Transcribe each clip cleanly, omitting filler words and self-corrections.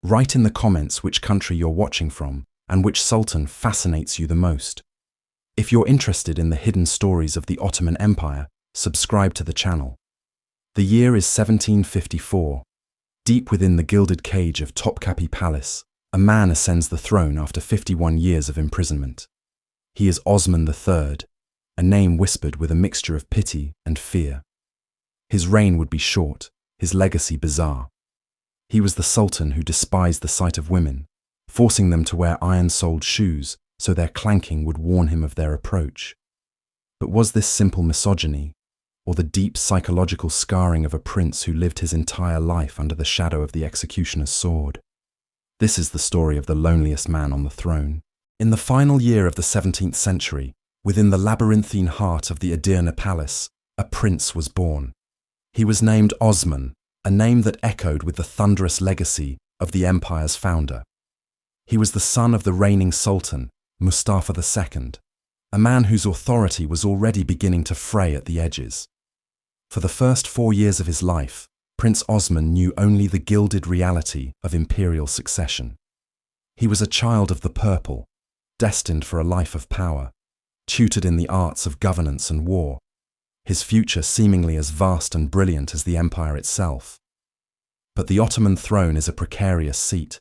Write in the comments which country you're watching from and which sultan fascinates you the most. If you're interested in the hidden stories of the Ottoman Empire, subscribe to the channel. The year is 1754. Deep within the gilded cage of Topkapi Palace, a man ascends the throne after 51 years of imprisonment. He is Osman III, a name whispered with a mixture of pity and fear. His reign would be short, his legacy bizarre. He was the sultan who despised the sight of women, forcing them to wear iron-soled shoes so their clanking would warn him of their approach. But was this simple misogyny, or the deep psychological scarring of a prince who lived his entire life under the shadow of the executioner's sword? This is the story of the loneliest man on the throne. In the final year of the 17th century, within the labyrinthine heart of the Edirne Palace, a prince was born. He was named Osman, a name that echoed with the thunderous legacy of the empire's founder. He was the son of the reigning Sultan, Mustafa II, a man whose authority was already beginning to fray at the edges. For the first 4 years of his life, Prince Osman knew only the gilded reality of imperial succession. He was a child of the purple, destined for a life of power, tutored in the arts of governance and war, his future seemingly as vast and brilliant as the empire itself. But the Ottoman throne is a precarious seat,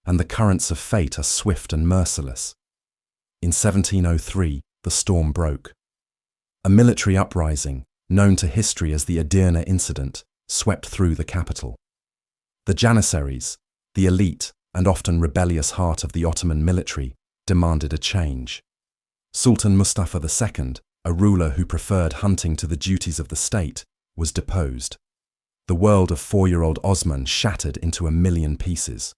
and the currents of fate are swift and merciless. In 1703, the storm broke. A military uprising, known to history as the Edirne Incident, swept through the capital. The Janissaries, the elite and often rebellious heart of the Ottoman military, demanded a change. Sultan Mustafa II, a ruler who preferred hunting to the duties of the state, was deposed. The world of 4-year-old Osman shattered into a million pieces.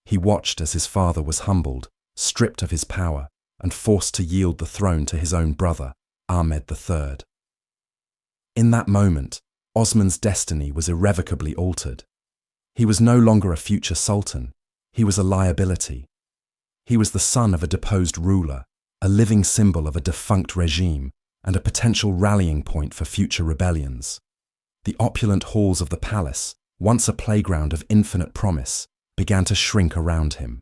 He watched as his father was humbled, stripped of his power, and forced to yield the throne to his own brother, Ahmed III. In that moment, Osman's destiny was irrevocably altered. He was no longer a future sultan, he was a liability. He was the son of a deposed ruler, a living symbol of a defunct regime, and a potential rallying point for future rebellions. The opulent halls of the palace, once a playground of infinite promise, began to shrink around him.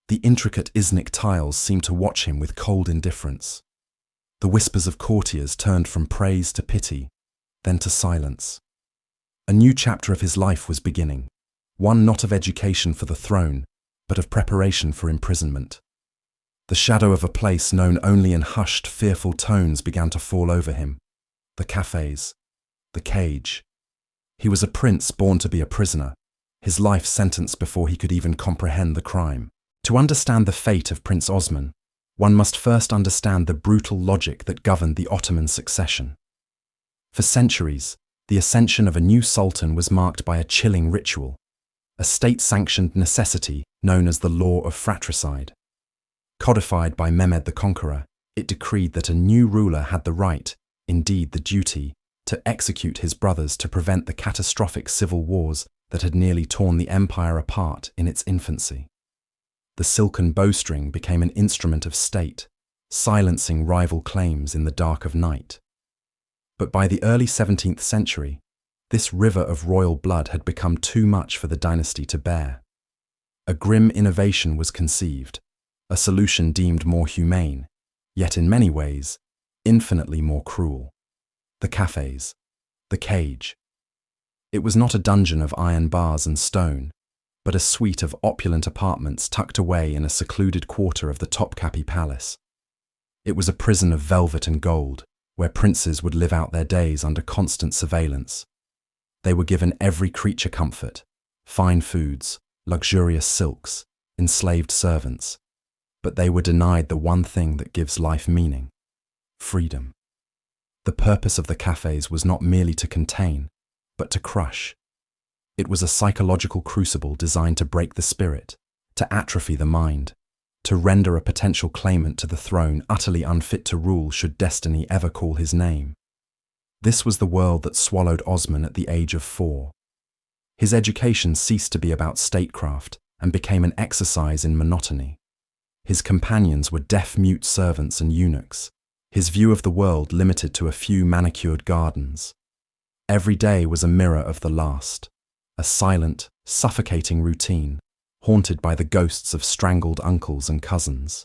The intricate Iznik tiles seemed to watch him with cold indifference. The whispers of courtiers turned from praise to pity, then to silence. A new chapter of his life was beginning, one not of education for the throne, but of preparation for imprisonment. The shadow of a place known only in hushed, fearful tones began to fall over him. The Kafes, the cage. He was a prince born to be a prisoner, his life sentenced before he could even comprehend the crime. To understand the fate of Prince Osman, one must first understand the brutal logic that governed the Ottoman succession. For centuries, the ascension of a new sultan was marked by a chilling ritual, a state-sanctioned necessity known as the Law of Fratricide. Codified by Mehmed the Conqueror, it decreed that a new ruler had the right, indeed the duty, to execute his brothers to prevent the catastrophic civil wars that had nearly torn the empire apart in its infancy. The silken bowstring became an instrument of state, silencing rival claims in the dark of night. But by the early 17th century, this river of royal blood had become too much for the dynasty to bear. A grim innovation was conceived, a solution deemed more humane, yet in many ways, infinitely more cruel. The Kafes, the cage. It was not a dungeon of iron bars and stone, but a suite of opulent apartments tucked away in a secluded quarter of the Topkapi Palace. It was a prison of velvet and gold, where princes would live out their days under constant surveillance. They were given every creature comfort, fine foods, luxurious silks, enslaved servants, but they were denied the one thing that gives life meaning: freedom. The purpose of the Kafes was not merely to contain, but to crush. It was a psychological crucible designed to break the spirit, to atrophy the mind, to render a potential claimant to the throne utterly unfit to rule should destiny ever call his name. This was the world that swallowed Osman at the age of 4. His education ceased to be about statecraft and became an exercise in monotony. His companions were deaf-mute servants and eunuchs, his view of the world limited to a few manicured gardens. Every day was a mirror of the last, a silent, suffocating routine, haunted by the ghosts of strangled uncles and cousins.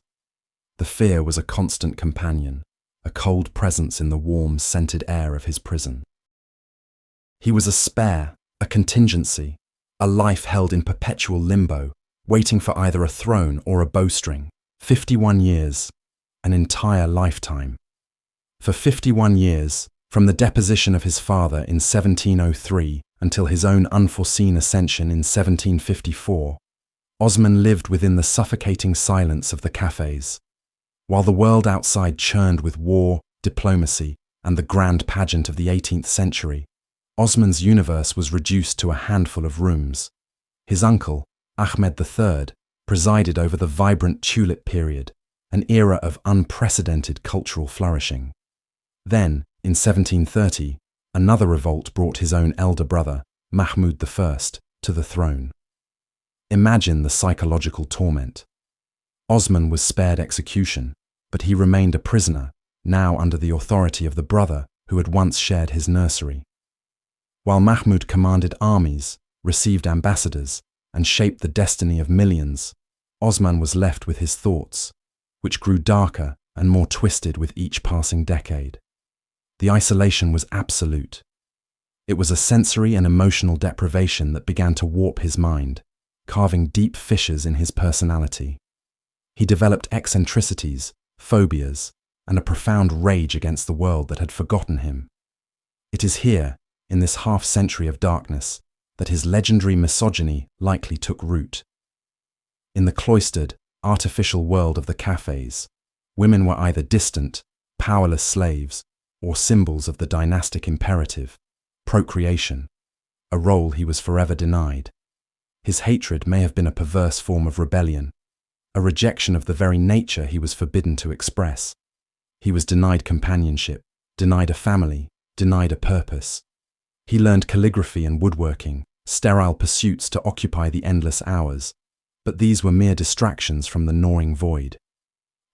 The fear was a constant companion, a cold presence in the warm, scented air of his prison. He was a spare, a contingency, a life held in perpetual limbo, waiting for either a throne or a bowstring. 51 years, an entire lifetime. For 51 years, from the deposition of his father in 1703 until his own unforeseen ascension in 1754, Osman lived within the suffocating silence of the Kafes. While the world outside churned with war, diplomacy, and the grand pageant of the 18th century, Osman's universe was reduced to a handful of rooms. His uncle, Ahmed III, presided over the vibrant tulip period, an era of unprecedented cultural flourishing. Then, in 1730, another revolt brought his own elder brother, Mahmud I, to the throne. Imagine the psychological torment. Osman was spared execution, but he remained a prisoner, now under the authority of the brother who had once shared his nursery. While Mahmud commanded armies, received ambassadors, and shaped the destiny of millions, Osman was left with his thoughts, which grew darker and more twisted with each passing decade. The isolation was absolute. It was a sensory and emotional deprivation that began to warp his mind, carving deep fissures in his personality. He developed eccentricities, phobias, and a profound rage against the world that had forgotten him. It is here, in this half-century of darkness, that his legendary misogyny likely took root. In the cloistered, artificial world of the Kafes, women were either distant, powerless slaves, or symbols of the dynastic imperative, procreation, a role he was forever denied. His hatred may have been a perverse form of rebellion, a rejection of the very nature he was forbidden to express. He was denied companionship, denied a family, denied a purpose. He learned calligraphy and woodworking, sterile pursuits to occupy the endless hours, but these were mere distractions from the gnawing void.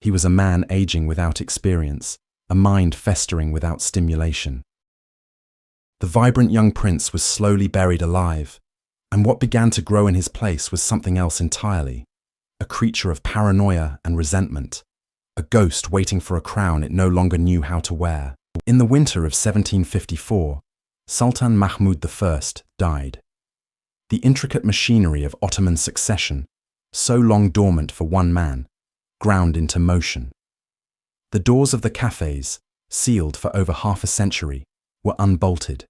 He was a man aging without experience, a mind festering without stimulation. The vibrant young prince was slowly buried alive, and what began to grow in his place was something else entirely, a creature of paranoia and resentment, a ghost waiting for a crown it no longer knew how to wear. In the winter of 1754, Sultan Mahmud I died. The intricate machinery of Ottoman succession, so long dormant for one man, ground into motion. The doors of the Kafes, sealed for over half a century, were unbolted.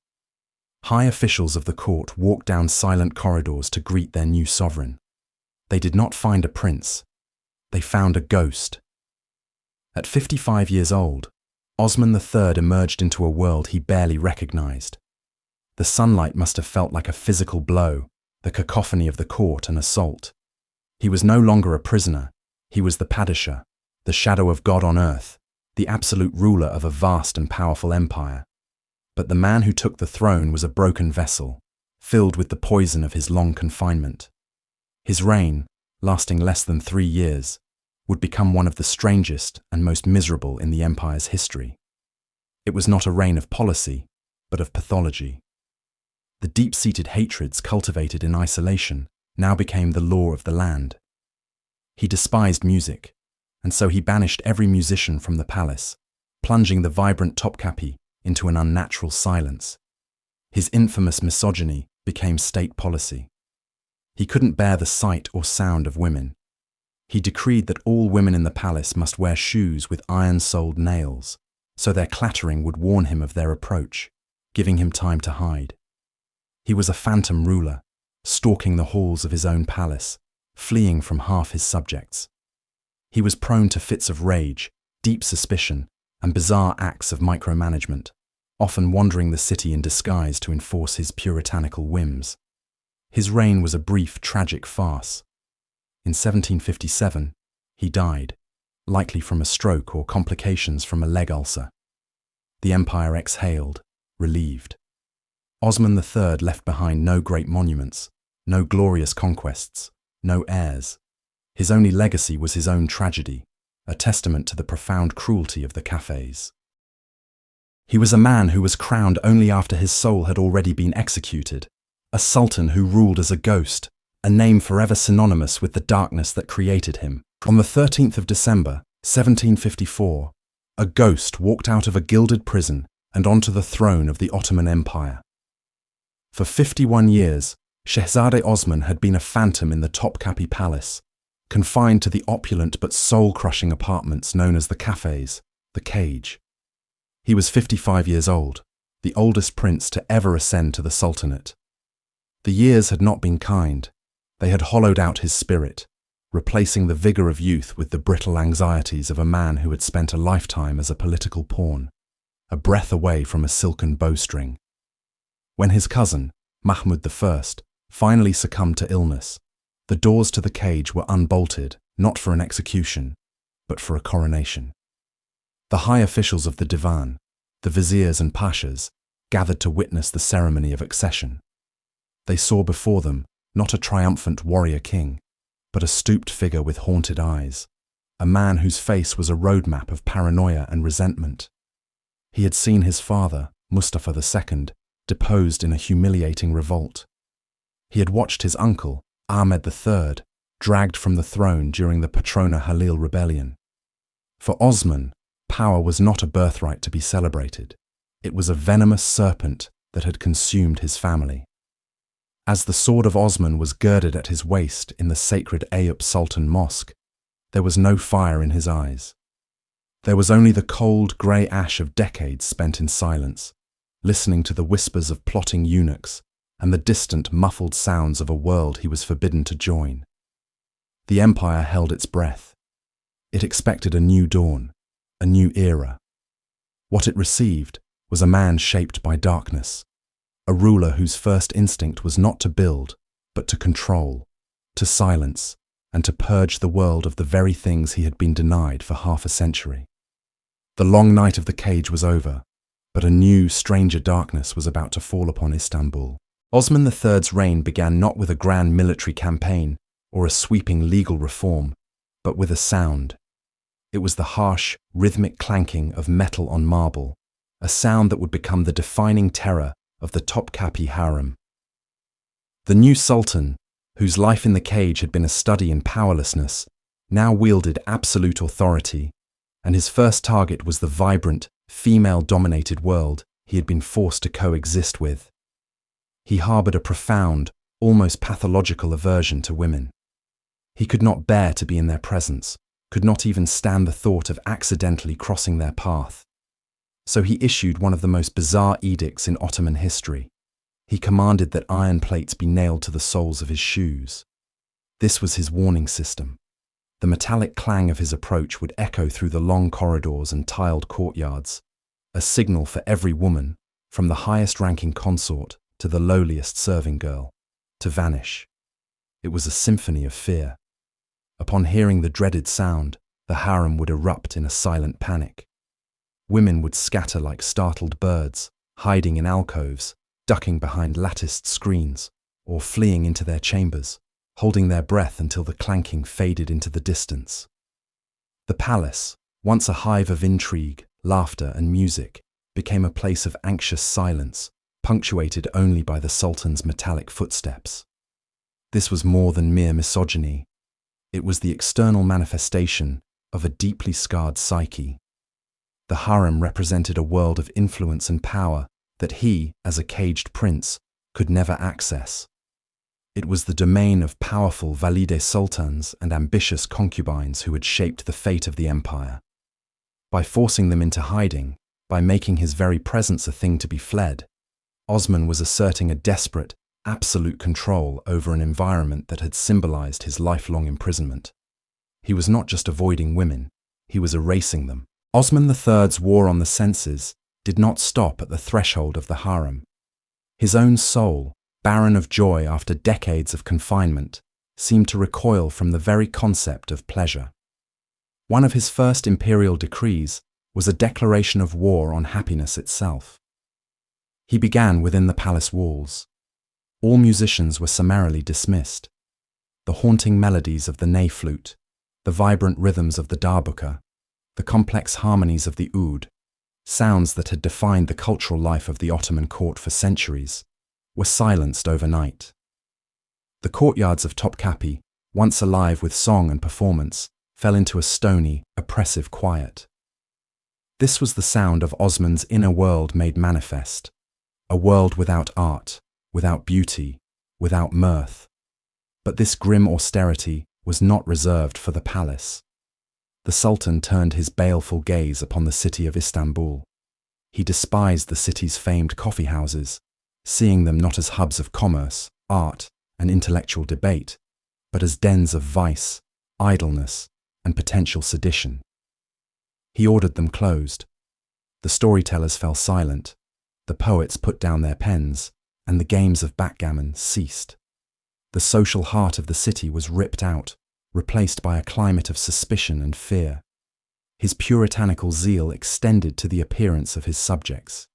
High officials of the court walked down silent corridors to greet their new sovereign. They did not find a prince. They found a ghost. At 55 years old, Osman III emerged into a world he barely recognized. The sunlight must have felt like a physical blow, the cacophony of the court an assault. He was no longer a prisoner. He was the Padishah, the shadow of God on earth, the absolute ruler of a vast and powerful empire. But the man who took the throne was a broken vessel, filled with the poison of his long confinement. His reign, lasting less than 3 years, would become one of the strangest and most miserable in the empire's history. It was not a reign of policy, but of pathology. The deep-seated hatreds cultivated in isolation now became the law of the land. He despised music, and so he banished every musician from the palace, plunging the vibrant Topkapi into an unnatural silence. His infamous misogyny became state policy. He couldn't bear the sight or sound of women. He decreed that all women in the palace must wear shoes with iron-soled nails, so their clattering would warn him of their approach, giving him time to hide. He was a phantom ruler, stalking the halls of his own palace, fleeing from half his subjects. He was prone to fits of rage, deep suspicion, and bizarre acts of micromanagement, often wandering the city in disguise to enforce his puritanical whims. His reign was a brief, tragic farce. In 1757, he died, likely from a stroke or complications from a leg ulcer. The empire exhaled, relieved. Osman III left behind no great monuments, no glorious conquests, no heirs. His only legacy was his own tragedy, a testament to the profound cruelty of the Kafes. He was a man who was crowned only after his soul had already been executed, a sultan who ruled as a ghost, a name forever synonymous with the darkness that created him. On the 13th of December, 1754, a ghost walked out of a gilded prison and onto the throne of the Ottoman Empire. For 51 years, Shehzade Osman had been a phantom in the Topkapi Palace, confined to the opulent but soul-crushing apartments known as the Kafes, the cage. He was 55 years old, the oldest prince to ever ascend to the Sultanate. The years had not been kind. They had hollowed out his spirit, replacing the vigor of youth with the brittle anxieties of a man who had spent a lifetime as a political pawn, a breath away from a silken bowstring. When his cousin, Mahmud I, finally succumbed to illness, the doors to the cage were unbolted, not for an execution, but for a coronation. The high officials of the Divan, the viziers and pashas, gathered to witness the ceremony of accession. They saw before them not a triumphant warrior king, but a stooped figure with haunted eyes, a man whose face was a roadmap of paranoia and resentment. He had seen his father, Mustafa II, deposed in a humiliating revolt. He had watched his uncle, Ahmed III, dragged from the throne during the Patrona Halil rebellion. For Osman, power was not a birthright to be celebrated. It was a venomous serpent that had consumed his family. As the sword of Osman was girded at his waist in the sacred Ayub Sultan Mosque, there was no fire in his eyes. There was only the cold, grey ash of decades spent in silence, listening to the whispers of plotting eunuchs and the distant, muffled sounds of a world he was forbidden to join. The empire held its breath. It expected a new dawn, a new era. What it received was a man shaped by darkness, a ruler whose first instinct was not to build, but to control, to silence, and to purge the world of the very things he had been denied for half a century. The long night of the cage was over, but a new, stranger darkness was about to fall upon Istanbul. Osman III's reign began not with a grand military campaign or a sweeping legal reform, but with a sound. It was the harsh, rhythmic clanking of metal on marble, a sound that would become the defining terror of the Topkapi harem. The new sultan, whose life in the cage had been a study in powerlessness, now wielded absolute authority, and his first target was the vibrant, female-dominated world he had been forced to coexist with. He harbored a profound, almost pathological aversion to women. He could not bear to be in their presence, could not even stand the thought of accidentally crossing their path. So he issued one of the most bizarre edicts in Ottoman history. He commanded that iron plates be nailed to the soles of his shoes. This was his warning system. The metallic clang of his approach would echo through the long corridors and tiled courtyards, a signal for every woman, from the highest-ranking consort to the lowliest serving girl, to vanish. It was a symphony of fear. Upon hearing the dreaded sound, the harem would erupt in a silent panic. Women would scatter like startled birds, hiding in alcoves, ducking behind latticed screens, or fleeing into their chambers, holding their breath until the clanking faded into the distance. The palace, once a hive of intrigue, laughter, and music, became a place of anxious silence, punctuated only by the Sultan's metallic footsteps. This was more than mere misogyny. It was the external manifestation of a deeply scarred psyche. The harem represented a world of influence and power that he, as a caged prince, could never access. It was the domain of powerful valide sultans and ambitious concubines who had shaped the fate of the empire. By forcing them into hiding, by making his very presence a thing to be fled, Osman was asserting a desperate, absolute control over an environment that had symbolized his lifelong imprisonment. He was not just avoiding women, he was erasing them. Osman III's war on the senses did not stop at the threshold of the harem. His own soul, barren of joy after decades of confinement, seemed to recoil from the very concept of pleasure. One of his first imperial decrees was a declaration of war on happiness itself. He began within the palace walls. All musicians were summarily dismissed. The haunting melodies of the ney flute, the vibrant rhythms of the darbuka, the complex harmonies of the oud, sounds that had defined the cultural life of the Ottoman court for centuries, were silenced overnight. The courtyards of Topkapi, once alive with song and performance, fell into a stony, oppressive quiet. This was the sound of Osman's inner world made manifest, a world without art, without beauty, without mirth. But this grim austerity was not reserved for the palace. The Sultan turned his baleful gaze upon the city of Istanbul. He despised the city's famed coffee houses, seeing them not as hubs of commerce, art, and intellectual debate, but as dens of vice, idleness, and potential sedition. He ordered them closed. The storytellers fell silent, the poets put down their pens, and the games of backgammon ceased. The social heart of the city was ripped out, replaced by a climate of suspicion and fear. His puritanical zeal extended to the appearance of his subjects.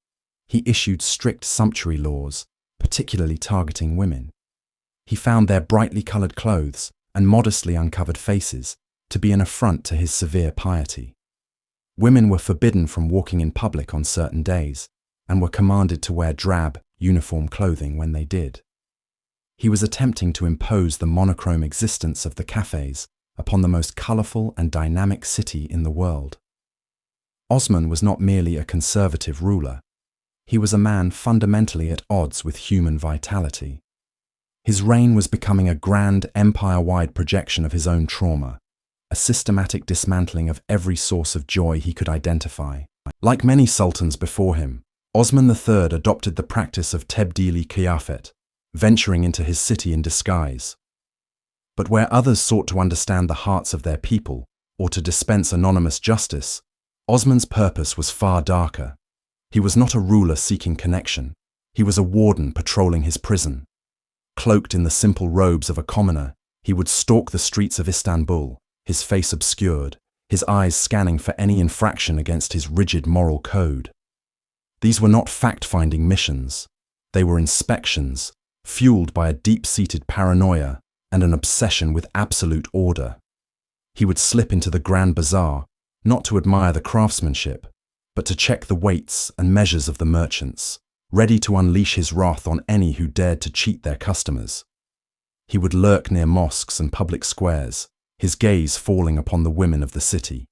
He issued strict sumptuary laws, particularly targeting women. He found their brightly coloured clothes and modestly uncovered faces to be an affront to his severe piety. Women were forbidden from walking in public on certain days and were commanded to wear drab, uniform clothing when they did. He was attempting to impose the monochrome existence of the Kafes upon the most colourful and dynamic city in the world. Osman was not merely a conservative ruler. He was a man fundamentally at odds with human vitality. His reign was becoming a grand, empire-wide projection of his own trauma, a systematic dismantling of every source of joy he could identify. Like many sultans before him, Osman III adopted the practice of tebdili kıyafet, venturing into his city in disguise. But where others sought to understand the hearts of their people or to dispense anonymous justice, Osman's purpose was far darker. He was not a ruler seeking connection. He was a warden patrolling his prison. Cloaked in the simple robes of a commoner, he would stalk the streets of Istanbul, his face obscured, his eyes scanning for any infraction against his rigid moral code. These were not fact-finding missions. They were inspections, fueled by a deep-seated paranoia and an obsession with absolute order. He would slip into the Grand Bazaar, not to admire the craftsmanship, but to check the weights and measures of the merchants, ready to unleash his wrath on any who dared to cheat their customers. He would lurk near mosques and public squares, his gaze falling upon the women of the city.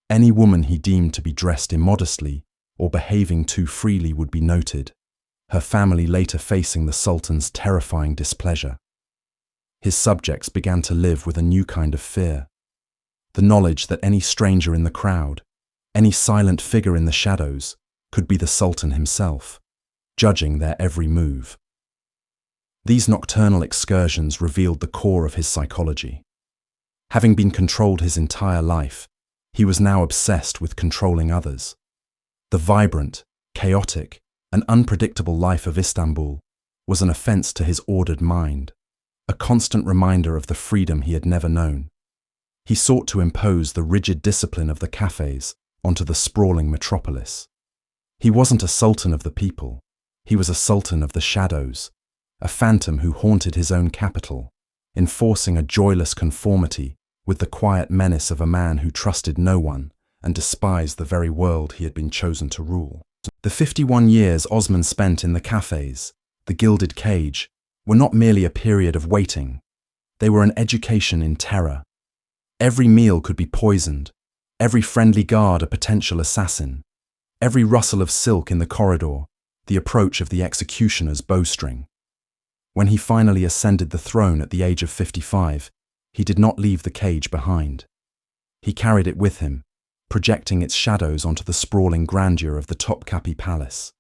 Any woman he deemed to be dressed immodestly or behaving too freely would be noted, her family later facing the Sultan's terrifying displeasure. His subjects began to live with a new kind of fear, the knowledge that any stranger in the crowd, any silent figure in the shadows, could be the Sultan himself, judging their every move. These nocturnal excursions revealed the core of his psychology. Having been controlled his entire life, he was now obsessed with controlling others. The vibrant, chaotic, and unpredictable life of Istanbul was an offense to his ordered mind, a constant reminder of the freedom he had never known. He sought to impose the rigid discipline of the Kafes onto the sprawling metropolis. He wasn't a sultan of the people, he was a sultan of the shadows, a phantom who haunted his own capital, enforcing a joyless conformity with the quiet menace of a man who trusted no one and despised the very world he had been chosen to rule. The 51 years Osman spent in the Kafes, the gilded cage, were not merely a period of waiting. They were an education in terror. Every meal could be poisoned, every friendly guard a potential assassin, every rustle of silk in the corridor, the approach of the executioner's bowstring. When he finally ascended the throne at the age of 55, he did not leave the cage behind. He carried it with him, projecting its shadows onto the sprawling grandeur of the Topkapi Palace.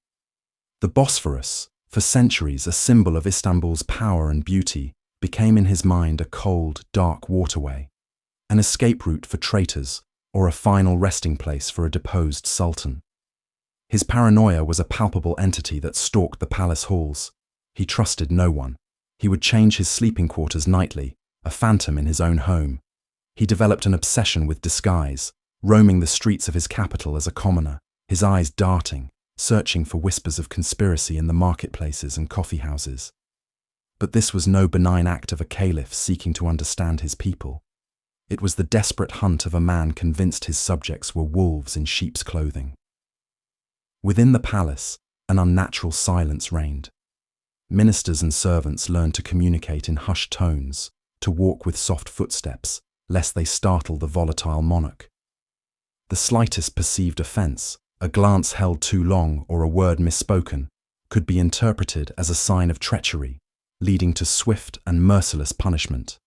The Bosphorus, for centuries a symbol of Istanbul's power and beauty, became in his mind a cold, dark waterway, an escape route for traitors or a final resting place for a deposed sultan. His paranoia was a palpable entity that stalked the palace halls. He trusted no one. He would change his sleeping quarters nightly, a phantom in his own home. He developed an obsession with disguise, roaming the streets of his capital as a commoner, his eyes darting, searching for whispers of conspiracy in the marketplaces and coffee houses. But this was no benign act of a caliph seeking to understand his people. It was the desperate hunt of a man convinced his subjects were wolves in sheep's clothing. Within the palace, an unnatural silence reigned. ministers and servants learned to communicate in hushed tones, to walk with soft footsteps, lest they startle the volatile monarch. The slightest perceived offence, a glance held too long or a word misspoken, could be interpreted as a sign of treachery, leading to swift and merciless punishment.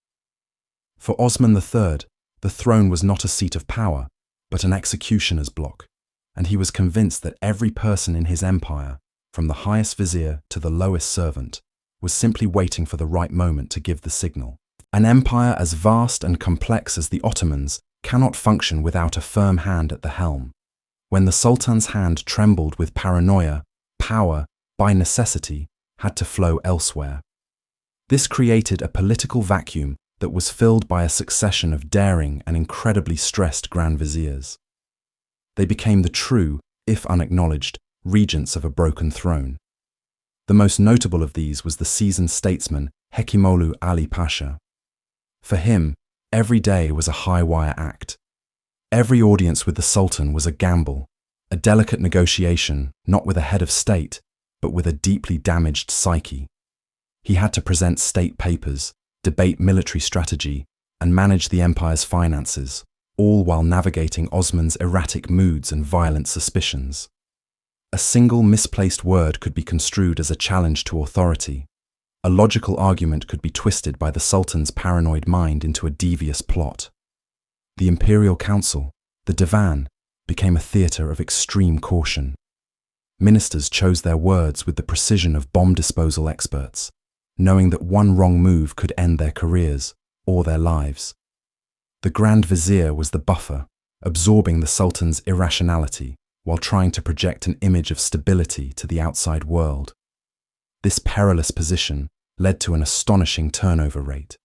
For Osman III, the throne was not a seat of power, but an executioner's block, and he was convinced that every person in his empire, from the highest vizier to the lowest servant, was simply waiting for the right moment to give the signal. An empire as vast and complex as the Ottomans cannot function without a firm hand at the helm. When the Sultan's hand trembled with paranoia, power, by necessity, had to flow elsewhere. This created a political vacuum that was filled by a succession of daring and incredibly stressed grand viziers. They became the true, if unacknowledged, regents of a broken throne. The most notable of these was the seasoned statesman Hekimolu Ali Pasha. For him, every day was a high-wire act. Every audience with the Sultan was a gamble, a delicate negotiation not with a head of state, but with a deeply damaged psyche. He had to present state papers, debate military strategy, and manage the empire's finances, all while navigating Osman's erratic moods and violent suspicions. A single misplaced word could be construed as a challenge to authority. A logical argument could be twisted by the Sultan's paranoid mind into a devious plot. The Imperial Council, the Divan, became a theatre of extreme caution. Ministers chose their words with the precision of bomb disposal experts, knowing that one wrong move could end their careers or their lives. The Grand Vizier was the buffer, absorbing the Sultan's irrationality while trying to project an image of stability to the outside world. This perilous position led to an astonishing turnover rate.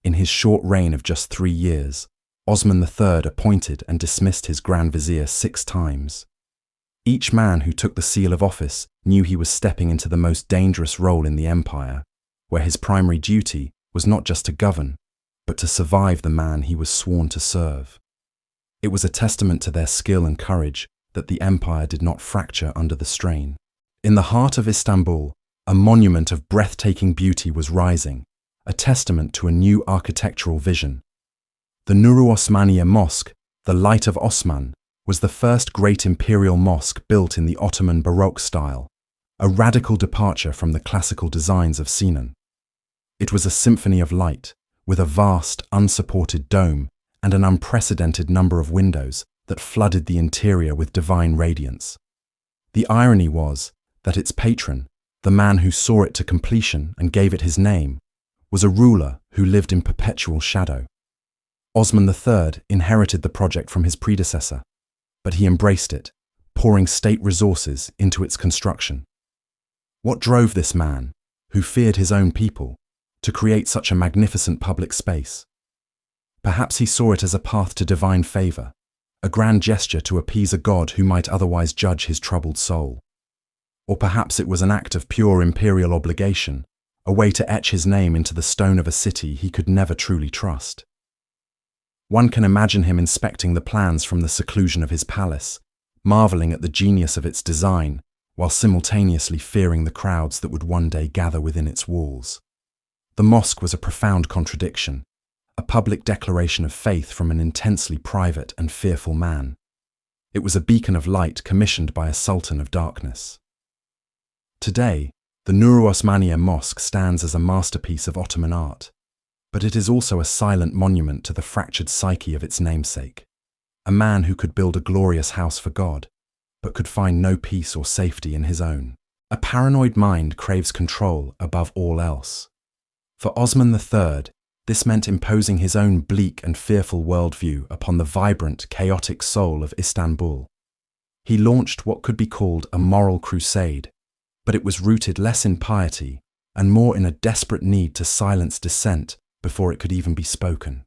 In his short reign of just 3 years, Osman III appointed and dismissed his Grand Vizier 6 times. Each man who took the seal of office knew he was stepping into the most dangerous role in the empire, where his primary duty was not just to govern, but to survive the man he was sworn to serve. It was a testament to their skill and courage that the empire did not fracture under the strain. In the heart of Istanbul, a monument of breathtaking beauty was rising, a testament to a new architectural vision. The Nuru Osmaniye Mosque, the Light of Osman, was the first great imperial mosque built in the Ottoman Baroque style, a radical departure from the classical designs of Sinan. It was a symphony of light, with a vast, unsupported dome and an unprecedented number of windows that flooded the interior with divine radiance. The irony was that its patron, the man who saw it to completion and gave it his name, was a ruler who lived in perpetual shadow. Osman III inherited the project from his predecessor, but he embraced it, pouring state resources into its construction. What drove this man, who feared his own people, to create such a magnificent public space? Perhaps he saw it as a path to divine favor, a grand gesture to appease a god who might otherwise judge his troubled soul. Or perhaps it was an act of pure imperial obligation, a way to etch his name into the stone of a city he could never truly trust. One can imagine him inspecting the plans from the seclusion of his palace, marveling at the genius of its design, while simultaneously fearing the crowds that would one day gather within its walls. The mosque was a profound contradiction, a public declaration of faith from an intensely private and fearful man. It was a beacon of light commissioned by a sultan of darkness. Today, the Nuru Osmaniye Mosque stands as a masterpiece of Ottoman art, but it is also a silent monument to the fractured psyche of its namesake, a man who could build a glorious house for God, but could find no peace or safety in his own. A paranoid mind craves control above all else. For Osman III, this meant imposing his own bleak and fearful worldview upon the vibrant, chaotic soul of Istanbul. He launched what could be called a moral crusade, but it was rooted less in piety and more in a desperate need to silence dissent before it could even be spoken.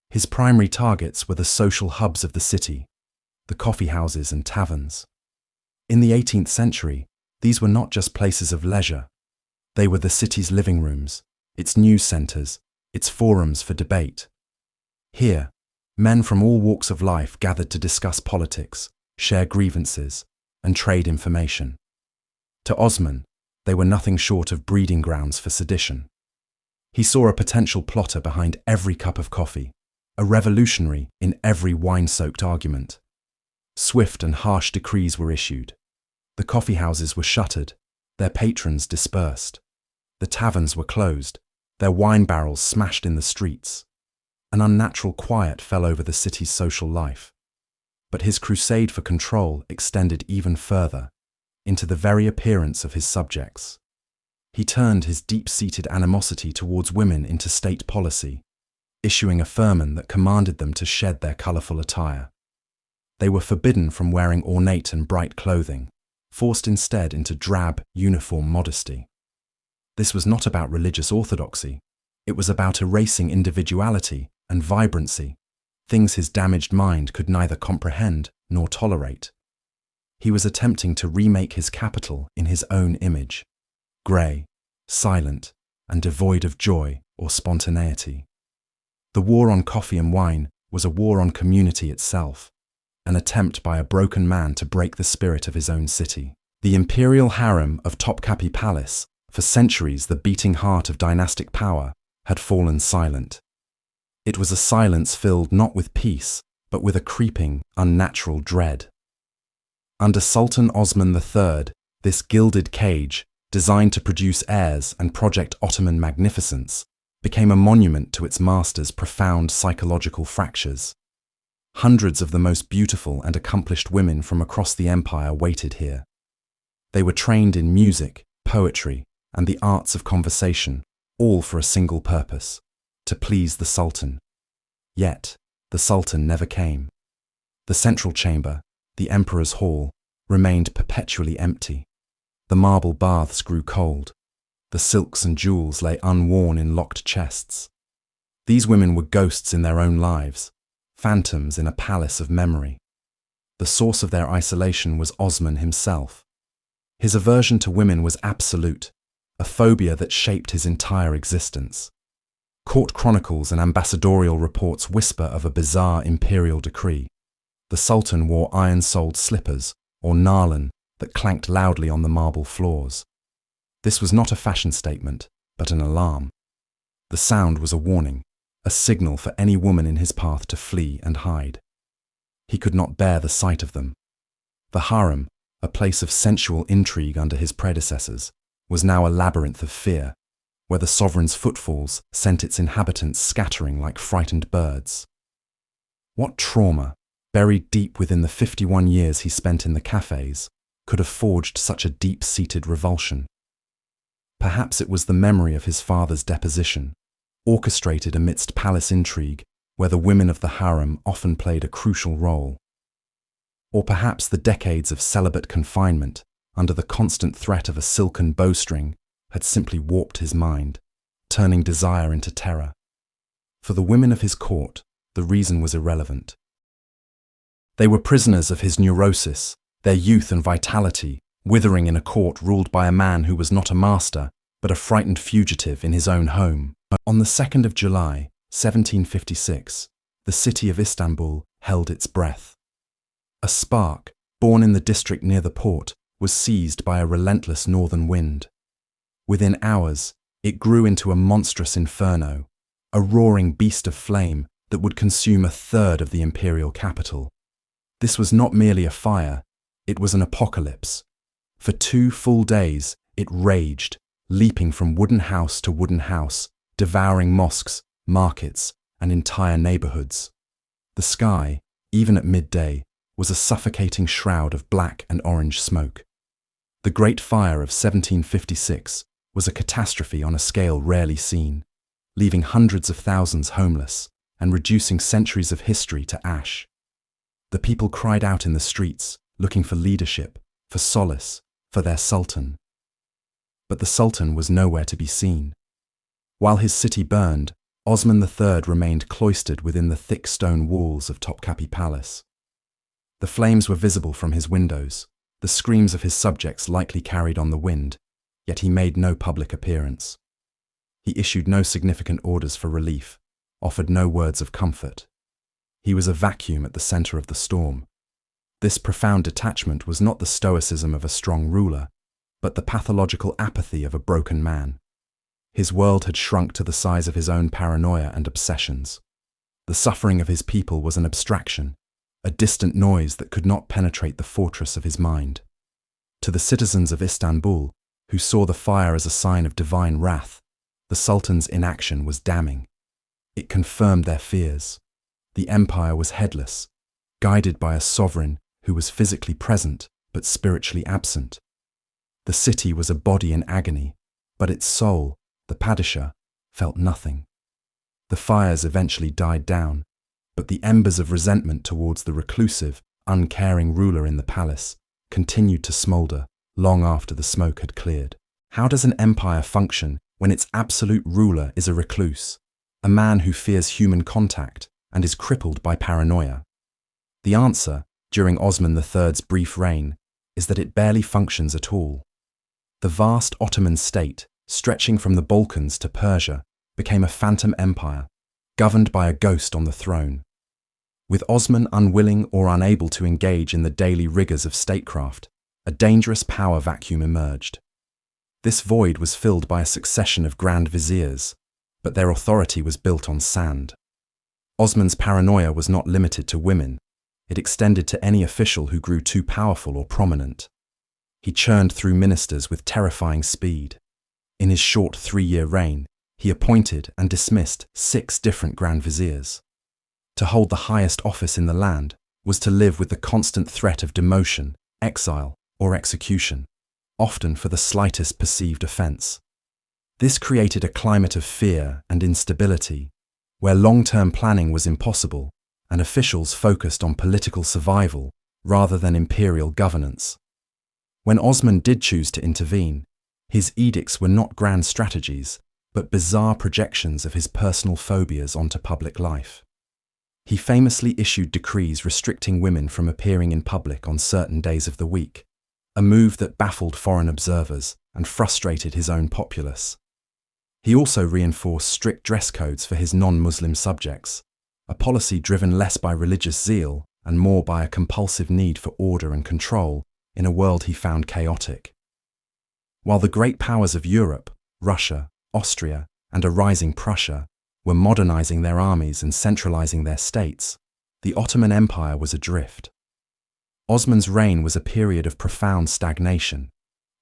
His primary targets were the social hubs of the city, the coffee houses and taverns. In the 18th century, these were not just places of leisure. They were the city's living rooms, its news centres, its forums for debate. Here, men from all walks of life gathered to discuss politics, share grievances, and trade information. To Osman, they were nothing short of breeding grounds for sedition. He saw a potential plotter behind every cup of coffee, a revolutionary in every wine-soaked argument. Swift and harsh decrees were issued. The coffeehouses were shuttered, their patrons dispersed. The taverns were closed, their wine barrels smashed in the streets. An unnatural quiet fell over the city's social life. But his crusade for control extended even further, into the very appearance of his subjects. He turned his deep-seated animosity towards women into state policy, issuing a firman that commanded them to shed their colourful attire. They were forbidden from wearing ornate and bright clothing, forced instead into drab, uniform modesty. This was not about religious orthodoxy. It was about erasing individuality and vibrancy, things his damaged mind could neither comprehend nor tolerate. He was attempting to remake his capital in his own image, grey, silent, and devoid of joy or spontaneity. The war on coffee and wine was a war on community itself, an attempt by a broken man to break the spirit of his own city. The imperial harem of Topkapi Palace, for centuries the beating heart of dynastic power, had fallen silent. It was a silence filled not with peace, but with a creeping, unnatural dread. Under Sultan Osman III, this gilded cage, designed to produce heirs and project Ottoman magnificence, became a monument to its master's profound psychological fractures. Hundreds of the most beautiful and accomplished women from across the empire waited here. They were trained in music, poetry, and the arts of conversation, all for a single purpose: to please the Sultan. Yet, the Sultan never came. The central chamber, the Emperor's Hall, remained perpetually empty. The marble baths grew cold. The silks and jewels lay unworn in locked chests. These women were ghosts in their own lives, phantoms in a palace of memory. The source of their isolation was Osman himself. His aversion to women was absolute, a phobia that shaped his entire existence. Court chronicles and ambassadorial reports whisper of a bizarre imperial decree. The Sultan wore iron-soled slippers, or narlan, that clanked loudly on the marble floors. This was not a fashion statement, but an alarm. The sound was a warning, a signal for any woman in his path to flee and hide. He could not bear the sight of them. The harem, a place of sensual intrigue under his predecessors, was now a labyrinth of fear, where the sovereign's footfalls sent its inhabitants scattering like frightened birds. What trauma, buried deep within the 51 years he spent in the Kafes, could have forged such a deep-seated revulsion? Perhaps it was the memory of his father's deposition, orchestrated amidst palace intrigue, where the women of the harem often played a crucial role. Or perhaps the decades of celibate confinement, under the constant threat of a silken bowstring, had simply warped his mind, turning desire into terror. For the women of his court, the reason was irrelevant. They were prisoners of his neurosis, their youth and vitality withering in a court ruled by a man who was not a master, but a frightened fugitive in his own home. On the 2nd of July, 1756, the city of Istanbul held its breath. A spark, born in the district near the port, was seized by a relentless northern wind. Within hours, it grew into a monstrous inferno, a roaring beast of flame that would consume a third of the imperial capital. This was not merely a fire, it was an apocalypse. For 2 full days, it raged, leaping from wooden house to wooden house, devouring mosques, markets, and entire neighborhoods. The sky, even at midday, was a suffocating shroud of black and orange smoke. The Great Fire of 1756 was a catastrophe on a scale rarely seen, leaving hundreds of thousands homeless and reducing centuries of history to ash. The people cried out in the streets, looking for leadership, for solace, for their sultan. But the sultan was nowhere to be seen. While his city burned, Osman III remained cloistered within the thick stone walls of Topkapi Palace. The flames were visible from his windows, the screams of his subjects lightly carried on the wind, yet he made no public appearance. He issued no significant orders for relief, offered no words of comfort. He was a vacuum at the center of the storm. This profound detachment was not the stoicism of a strong ruler, but the pathological apathy of a broken man. His world had shrunk to the size of his own paranoia and obsessions. The suffering of his people was an abstraction, a distant noise that could not penetrate the fortress of his mind. To the citizens of Istanbul, who saw the fire as a sign of divine wrath, the Sultan's inaction was damning. It confirmed their fears. The empire was headless, guided by a sovereign who was physically present but spiritually absent. The city was a body in agony, but its soul, the Padishah, felt nothing. The fires eventually died down, but the embers of resentment towards the reclusive, uncaring ruler in the palace continued to smoulder long after the smoke had cleared. How does an empire function when its absolute ruler is a recluse, a man who fears human contact and is crippled by paranoia? The answer, during Osman III's brief reign, is that it barely functions at all. The vast Ottoman state, stretching from the Balkans to Persia, became a phantom empire, governed by a ghost on the throne. With Osman unwilling or unable to engage in the daily rigors of statecraft, a dangerous power vacuum emerged. This void was filled by a succession of grand viziers, but their authority was built on sand. Osman's paranoia was not limited to women. It extended to any official who grew too powerful or prominent. He churned through ministers with terrifying speed. In his short 3-year reign, he appointed and dismissed 6 different grand viziers. To hold the highest office in the land was to live with the constant threat of demotion, exile, or execution, often for the slightest perceived offense. This created a climate of fear and instability, where long-term planning was impossible and officials focused on political survival rather than imperial governance. When Osman did choose to intervene, his edicts were not grand strategies, but bizarre projections of his personal phobias onto public life. He famously issued decrees restricting women from appearing in public on certain days of the week, a move that baffled foreign observers and frustrated his own populace. He also reinforced strict dress codes for his non-Muslim subjects, a policy driven less by religious zeal and more by a compulsive need for order and control in a world he found chaotic. While the great powers of Europe, Russia, Austria, and a rising Prussia, were modernizing their armies and centralizing their states, the Ottoman Empire was adrift. Osman's reign was a period of profound stagnation,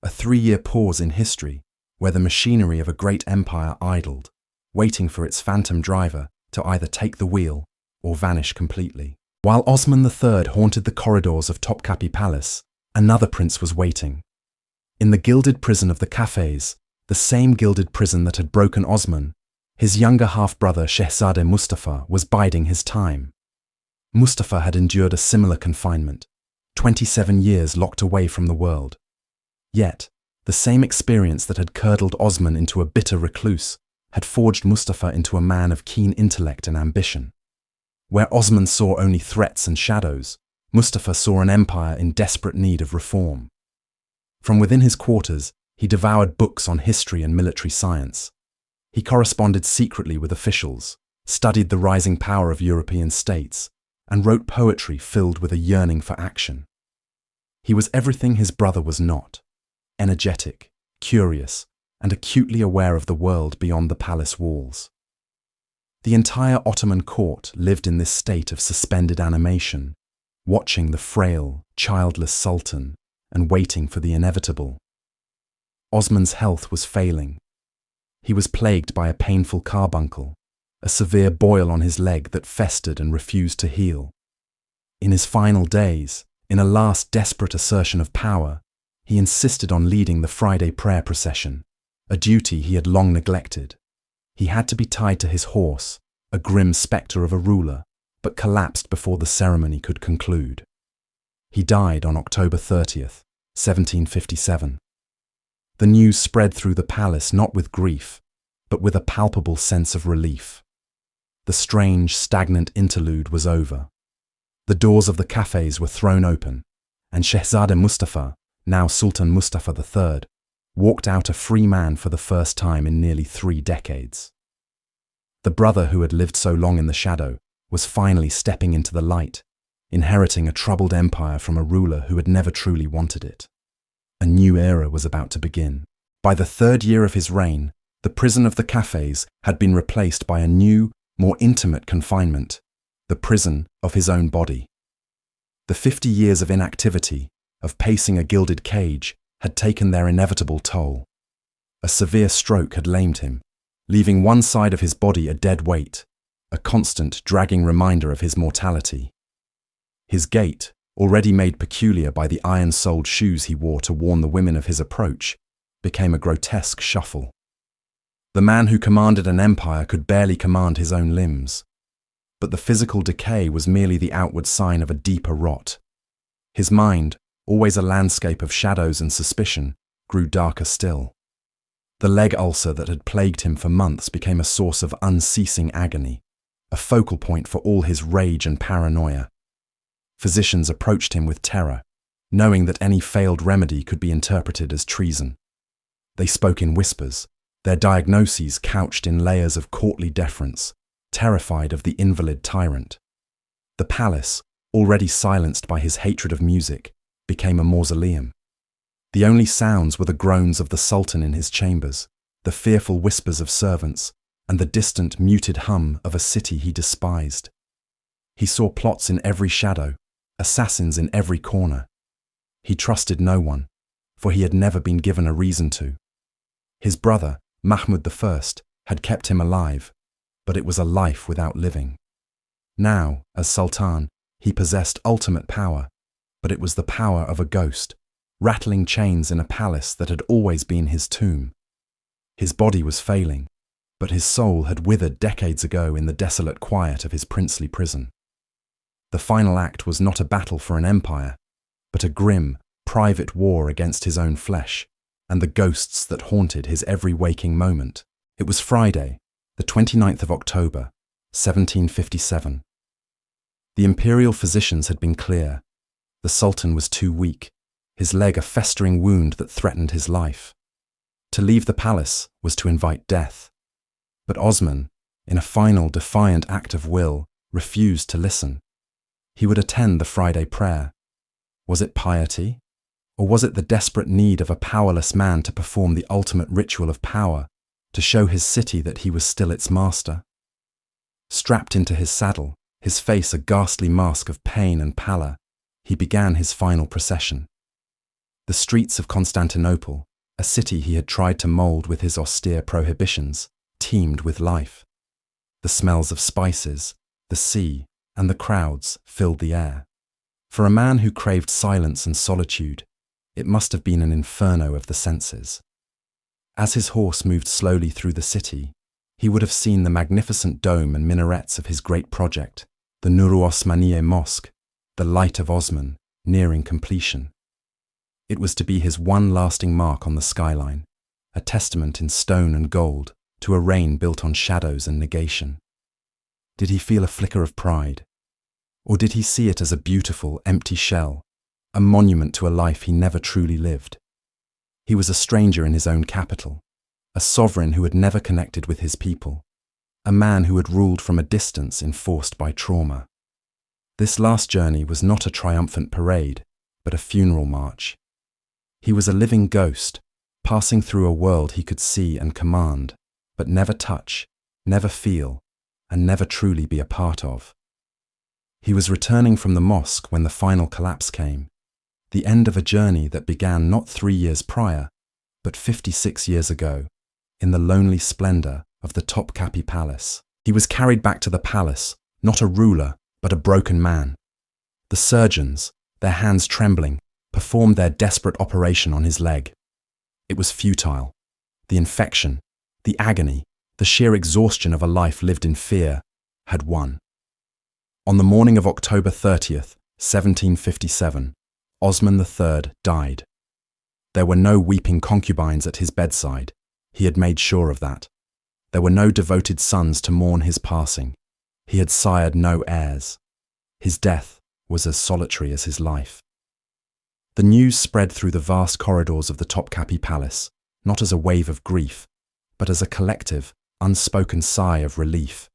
a 3-year pause in history where the machinery of a great empire idled, waiting for its phantom driver to either take the wheel or vanish completely. While Osman III haunted the corridors of Topkapi Palace, another prince was waiting. In the gilded prison of the Kafes, the same gilded prison that had broken Osman, his younger half-brother Shehzade Mustafa was biding his time. Mustafa had endured a similar confinement, 27 years locked away from the world. Yet, the same experience that had curdled Osman into a bitter recluse had forged Mustafa into a man of keen intellect and ambition. Where Osman saw only threats and shadows, Mustafa saw an empire in desperate need of reform. From within his quarters, he devoured books on history and military science. He corresponded secretly with officials, studied the rising power of European states, and wrote poetry filled with a yearning for action. He was everything his brother was not: energetic, curious, and acutely aware of the world beyond the palace walls. The entire Ottoman court lived in this state of suspended animation, watching the frail, childless sultan and waiting for the inevitable. Osman's health was failing. He was plagued by a painful carbuncle, a severe boil on his leg that festered and refused to heal. In his final days, in a last desperate assertion of power, he insisted on leading the Friday prayer procession, a duty he had long neglected. He had to be tied to his horse, a grim spectre of a ruler, but collapsed before the ceremony could conclude. He died on October 30th, 1757. The news spread through the palace not with grief, but with a palpable sense of relief. The strange, stagnant interlude was over. The doors of the cafes were thrown open, and Shehzade Mustafa, now Sultan Mustafa III, walked out a free man for the first time in nearly 3 decades. The brother who had lived so long in the shadow was finally stepping into the light, inheriting a troubled empire from a ruler who had never truly wanted it. A new era was about to begin. By the third year of his reign, the prison of the Kafes had been replaced by a new, more intimate confinement, the prison of his own body. The 50 years of inactivity, of pacing a gilded cage, had taken their inevitable toll. A severe stroke had lamed him, leaving one side of his body a dead weight, a constant dragging reminder of his mortality. His gait, already made peculiar by the iron-soled shoes he wore to warn the women of his approach, became a grotesque shuffle. The man who commanded an empire could barely command his own limbs. But the physical decay was merely the outward sign of a deeper rot. His mind, always a landscape of shadows and suspicion, grew darker still. The leg ulcer that had plagued him for months became a source of unceasing agony, a focal point for all his rage and paranoia. Physicians approached him with terror, knowing that any failed remedy could be interpreted as treason. They spoke in whispers, their diagnoses couched in layers of courtly deference, terrified of the invalid tyrant. The palace, already silenced by his hatred of music, became a mausoleum. The only sounds were the groans of the Sultan in his chambers, the fearful whispers of servants, and the distant, muted hum of a city he despised. He saw plots in every shadow, assassins in every corner. He trusted no one, for he had never been given a reason to. His brother, Mahmud I, had kept him alive, but it was a life without living. Now, as Sultan, he possessed ultimate power, but it was the power of a ghost, rattling chains in a palace that had always been his tomb. His body was failing, but his soul had withered decades ago in the desolate quiet of his princely prison. The final act was not a battle for an empire, but a grim, private war against his own flesh and the ghosts that haunted his every waking moment. It was Friday, the 29th of October, 1757. The imperial physicians had been clear. The Sultan was too weak, his leg a festering wound that threatened his life. To leave the palace was to invite death. But Osman, in a final defiant act of will, refused to listen. He would attend the Friday prayer. Was it piety? Or was it the desperate need of a powerless man to perform the ultimate ritual of power, to show his city that he was still its master? Strapped into his saddle, his face a ghastly mask of pain and pallor, he began his final procession. The streets of Constantinople, a city he had tried to mould with his austere prohibitions, teemed with life. The smells of spices, the sea, and the crowds filled the air. For a man who craved silence and solitude, it must have been an inferno of the senses. As his horse moved slowly through the city, he would have seen the magnificent dome and minarets of his great project, the Nur Osmaniye Mosque, the Light of Osman, nearing completion. It was to be his one lasting mark on the skyline, a testament in stone and gold to a reign built on shadows and negation. Did he feel a flicker of pride? Or did he see it as a beautiful, empty shell, a monument to a life he never truly lived? He was a stranger in his own capital, a sovereign who had never connected with his people, a man who had ruled from a distance enforced by trauma. This last journey was not a triumphant parade, but a funeral march. He was a living ghost, passing through a world he could see and command, but never touch, never feel, and never truly be a part of. He was returning from the mosque when the final collapse came, the end of a journey that began not 3 years prior, but 56 years ago, in the lonely splendor of the Topkapi Palace. He was carried back to the palace, not a ruler, but a broken man. The surgeons, their hands trembling, performed their desperate operation on his leg. It was futile. The infection, the agony, the sheer exhaustion of a life lived in fear, had won. On the morning of October 30th, 1757, Osman III died. There were no weeping concubines at his bedside. He had made sure of that. There were no devoted sons to mourn his passing. He had sired no heirs. His death was as solitary as his life. The news spread through the vast corridors of the Topkapi Palace, not as a wave of grief, but as a collective, unspoken sigh of relief.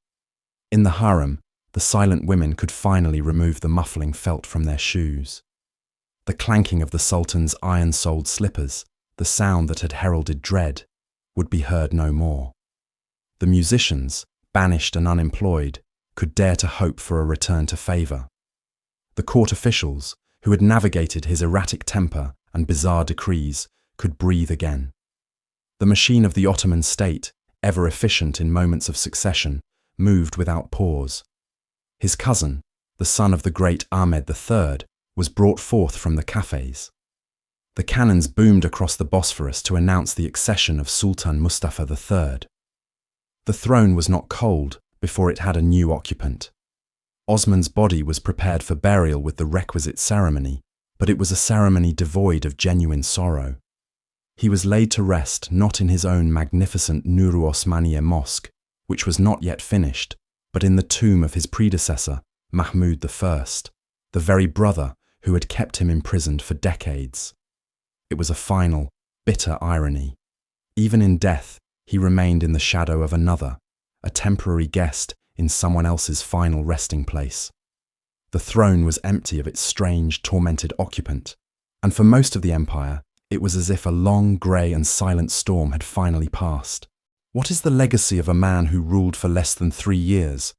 In the harem, the silent women could finally remove the muffling felt from their shoes. The clanking of the Sultan's iron-soled slippers, the sound that had heralded dread, would be heard no more. The musicians, banished and unemployed, could dare to hope for a return to favour. The court officials, who had navigated his erratic temper and bizarre decrees, could breathe again. The machine of the Ottoman state, ever efficient in moments of succession, moved without pause. His cousin, the son of the great Ahmed III, was brought forth from the Kafes. The cannons boomed across the Bosphorus to announce the accession of Sultan Mustafa III. The throne was not cold before it had a new occupant. Osman's body was prepared for burial with the requisite ceremony, but it was a ceremony devoid of genuine sorrow. He was laid to rest not in his own magnificent Nuru Osmaniye mosque, which was not yet finished, but in the tomb of his predecessor, Mahmud I, the very brother who had kept him imprisoned for decades. It was a final, bitter irony. Even in death, he remained in the shadow of another, a temporary guest in someone else's final resting place. The throne was empty of its strange, tormented occupant, and for most of the empire, it was as if a long, grey and silent storm had finally passed. What is the legacy of a man who ruled for less than 3 years?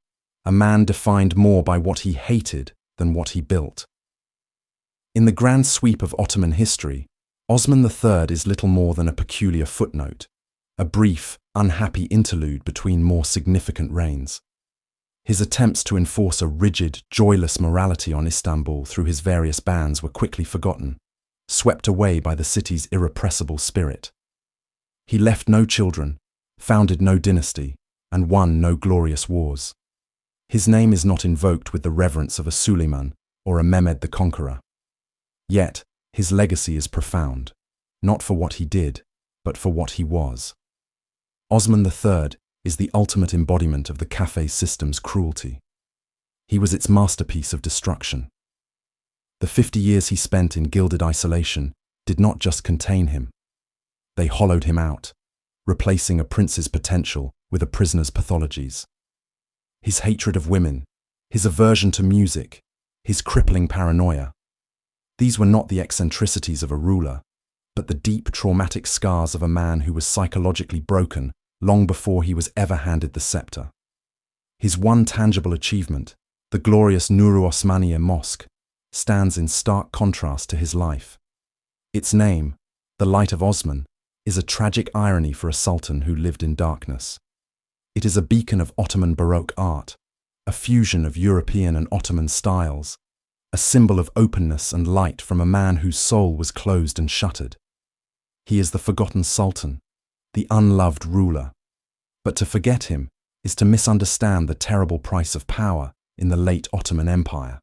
A man defined more by what he hated than what he built. In the grand sweep of Ottoman history, Osman III is little more than a peculiar footnote, a brief, unhappy interlude between more significant reigns. His attempts to enforce a rigid, joyless morality on Istanbul through his various bans were quickly forgotten, swept away by the city's irrepressible spirit. He left no children, founded no dynasty, and won no glorious wars. His name is not invoked with the reverence of a Suleiman or a Mehmed the Conqueror. Yet, his legacy is profound, not for what he did, but for what he was. Osman III is the ultimate embodiment of the Kafes system's cruelty. He was its masterpiece of destruction. The 50 years he spent in gilded isolation did not just contain him. They hollowed him out, replacing a prince's potential with a prisoner's pathologies. His hatred of women, his aversion to music, his crippling paranoia. These were not the eccentricities of a ruler, but the deep traumatic scars of a man who was psychologically broken long before he was ever handed the scepter. His one tangible achievement, the glorious Nuru Osmaniye Mosque, stands in stark contrast to his life. Its name, the Light of Osman, is a tragic irony for a sultan who lived in darkness. It is a beacon of Ottoman Baroque art, a fusion of European and Ottoman styles, a symbol of openness and light from a man whose soul was closed and shuttered. He is the forgotten sultan, the unloved ruler. But to forget him is to misunderstand the terrible price of power in the late Ottoman Empire.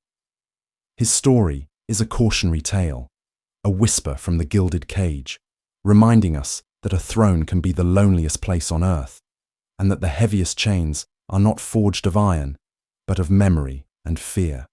His story is a cautionary tale, a whisper from the gilded cage, reminding us that a throne can be the loneliest place on earth, and that the heaviest chains are not forged of iron, but of memory and fear.